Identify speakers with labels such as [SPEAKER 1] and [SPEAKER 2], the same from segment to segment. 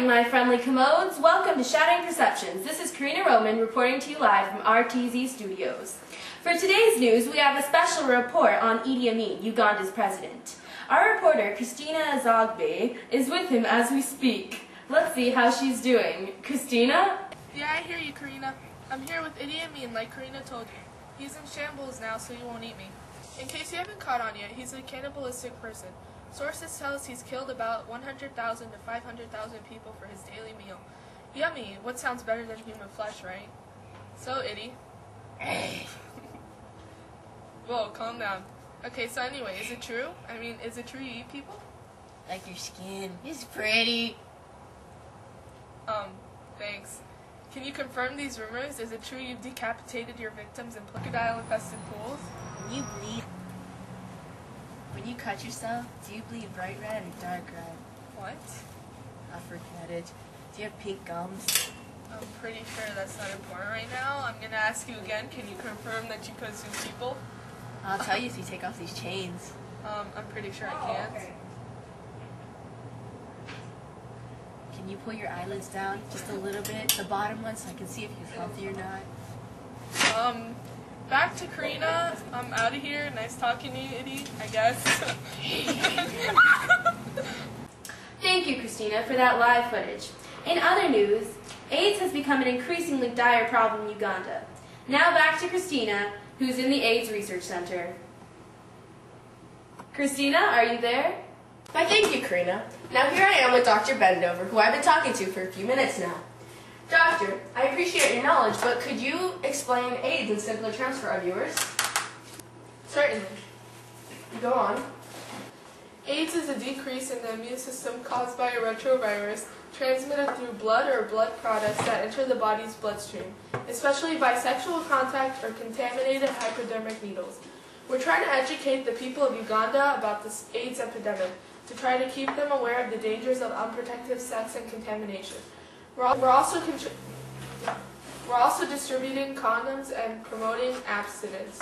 [SPEAKER 1] morning, my friendly commodes. Welcome to Shattering Perceptions. This is Karina Roman reporting to you live from RTZ Studios. For today's news, we have a special report on Idi Amin, Uganda's president. Our reporter, Christina Zogbe, is with him as we speak. Let's see how she's doing. Christina?
[SPEAKER 2] Yeah, I hear you, Karina. I'm here with Idi Amin, like Karina told you. He's in shambles now, so he won't eat me. In case you haven't caught on yet, he's a cannibalistic person. Sources tell us he's killed about 100,000 to 500,000 people for his daily meal. Yummy! What sounds better than human flesh, right? So, Idi. Whoa, calm down. Okay, so anyway, is it true? I mean, is it true you eat people?
[SPEAKER 3] Like your skin. It's pretty.
[SPEAKER 2] Thanks. Can you confirm these rumors? Is it true you've decapitated your victims in crocodile-infested pools?
[SPEAKER 3] When you bleed, when you cut yourself, do you bleed bright red or dark red?
[SPEAKER 2] What?
[SPEAKER 3] I forget it. Do you have pink gums?
[SPEAKER 2] I'm pretty sure that's not important right now. I'm gonna ask you again, can you confirm that you consume people?
[SPEAKER 3] I'll tell you if you take off these chains.
[SPEAKER 2] I'm pretty sure I can't.
[SPEAKER 3] Okay. Can you pull your eyelids down just a little bit, the bottom one, so I can see if you're healthy or not?
[SPEAKER 2] Back to Karina. I'm out of here. Nice talking to you, Idi, I guess.
[SPEAKER 1] Thank you, Christina, for that live footage. In other news, AIDS has become an increasingly dire problem in Uganda. Now back to Christina, who's in the AIDS Research Center. Christina, are you there?
[SPEAKER 4] Why, thank you, Karina. Now here I am with Dr. Bendover, who I've been talking to for a few minutes now. Doctor, I appreciate your knowledge, but could you explain AIDS in simpler terms for our viewers?
[SPEAKER 2] Certainly.
[SPEAKER 4] Go on.
[SPEAKER 2] AIDS is a decrease in the immune system caused by a retrovirus transmitted through blood or blood products that enter the body's bloodstream, especially by sexual contact or contaminated hypodermic needles. We're trying to educate the people of Uganda about this AIDS epidemic to try to keep them aware of the dangers of unprotected sex and contamination. We're also distributing condoms and promoting abstinence.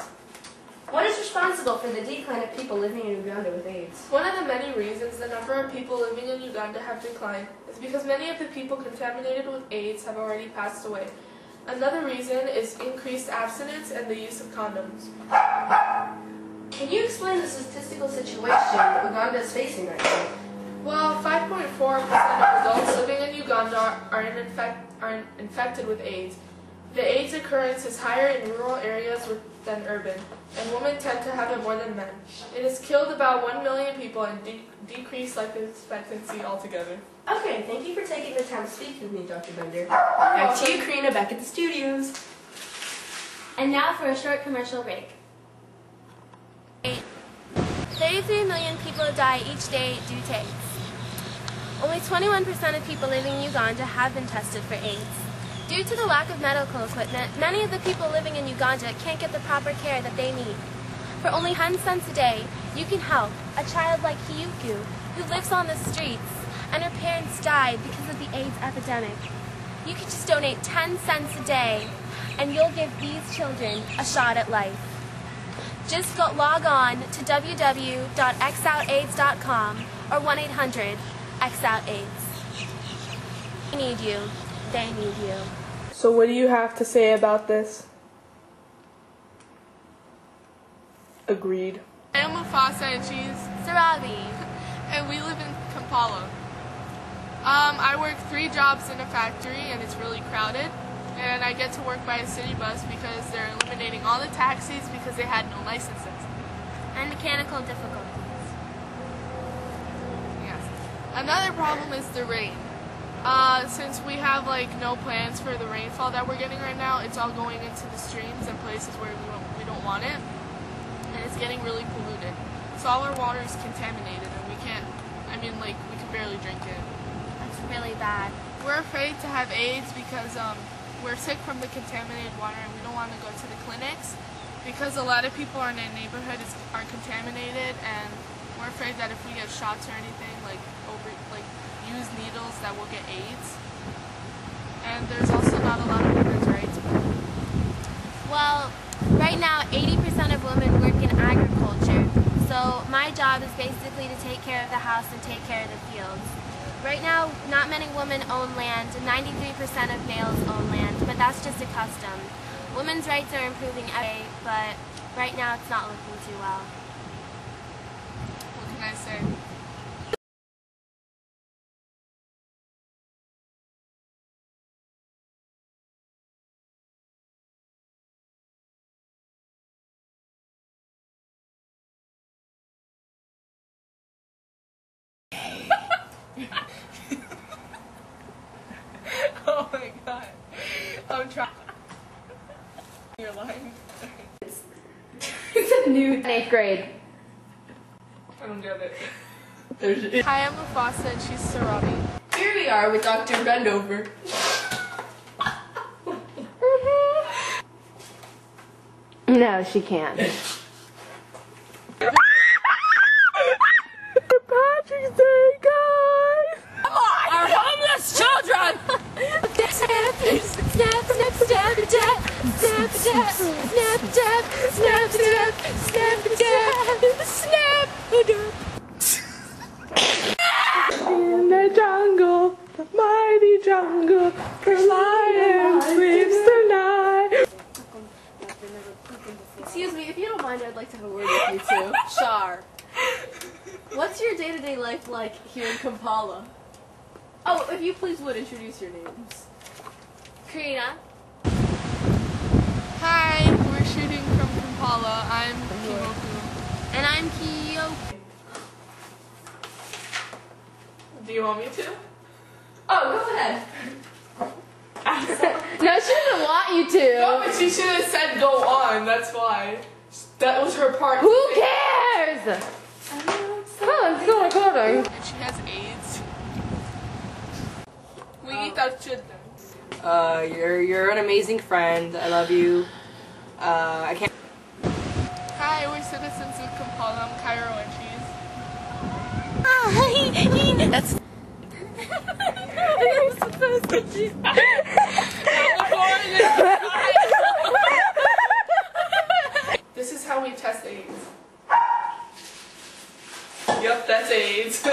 [SPEAKER 4] What is responsible for the decline of people living in Uganda with AIDS?
[SPEAKER 2] One of the many reasons the number of people living in Uganda have declined is because many of the people contaminated with AIDS have already passed away. Another reason is increased abstinence and the use of condoms.
[SPEAKER 4] Can you explain the statistical situation Uganda is facing right now?
[SPEAKER 2] Well, 5.4% of adults living in Uganda are infected with AIDS. The AIDS occurrence is higher in rural areas than urban, and women tend to have it more than men. It has killed about 1 million people and decreased life expectancy altogether.
[SPEAKER 4] Okay, thank you for taking the time to speak with me, Dr. Bender. Back to you, Karina, back at the studios.
[SPEAKER 1] And now for a short commercial break.
[SPEAKER 5] 33 million people die each day due to AIDS. Only 21% of people living in Uganda have been tested for AIDS. Due to the lack of medical equipment, many of the people living in Uganda can't get the proper care that they need. For only 10 cents a day, you can help a child like Hiyuku, who lives on the streets, and her parents died because of the AIDS epidemic. You can just donate 10 cents a day, and you'll give these children a shot at life. Just log on to www.xoutaids.com or 1-800-XOUT-AIDS. We need you. They need you.
[SPEAKER 2] So what do you have to say about this? Agreed. I am Mufasa and she's
[SPEAKER 5] Sarabi.
[SPEAKER 2] And we live in Kampala. I work 3 jobs in a factory and it's really crowded. And I get to work by a city bus because they're eliminating all the taxis because they had no licenses.
[SPEAKER 5] And mechanical difficulties.
[SPEAKER 2] Yes. Another problem is the rain. Since we have no plans for the rainfall that we're getting right now, it's all going into the streams and places where we don't want it. And it's getting really polluted. So all our water is contaminated and we can't, we can barely drink it.
[SPEAKER 5] That's really bad.
[SPEAKER 2] We're afraid to have AIDS because we're sick from the contaminated water and we don't want to go to the clinics because a lot of people in our neighborhood are contaminated, and we're afraid that if we get shots or anything, use needles, that we'll get AIDS. And there's also not a lot of women's rights.
[SPEAKER 5] Well, right now 80% of women work in agriculture, so my job is basically to take care of the house and take care of the fields. Right now, not many women own land, and 93% of males own land, but that's just a custom. Women's rights are improving every day, but right now it's not looking too well.
[SPEAKER 2] What can I say?
[SPEAKER 3] Oh my god. I'm trying. You're lying.
[SPEAKER 4] It's a new 8th grade.
[SPEAKER 2] I don't get it. Hi, I'm Mufasa and she's Sarabi.
[SPEAKER 4] Here we are with Dr. Bendover. No, she can't.
[SPEAKER 2] Patrick's Day, guys!
[SPEAKER 3] Our homeless children!
[SPEAKER 5] Snap, snap, snap, snap, snap, snap, snap, snap, snap, snap, snap, snap,
[SPEAKER 2] In the jungle, the mighty jungle, the lion sleeps tonight.
[SPEAKER 4] Excuse me, if you don't mind, I'd like to have a word with you two. Shar. What's your day-to-day life like here in Kampala? Oh, if you please would introduce your names.
[SPEAKER 5] Karina.
[SPEAKER 2] Hi, we're shooting from Kampala. I'm Kimoku.
[SPEAKER 5] And I'm Kiyoko.
[SPEAKER 2] Do you want me to?
[SPEAKER 4] Oh, go ahead. No, she doesn't want you to.
[SPEAKER 2] No, but she should have said go on, that's why. That was her part.
[SPEAKER 4] Who cares? Oh, it's still recording.
[SPEAKER 2] And she has AIDS. We eat that shit then.
[SPEAKER 6] You're an amazing friend. I love you. I can't.
[SPEAKER 2] Hi, we're citizens of Kampala. I'm Cairo and cheese.
[SPEAKER 3] That's.
[SPEAKER 5] I'm supposed to do.
[SPEAKER 2] This is how we test AIDS. Yep, that's AIDS.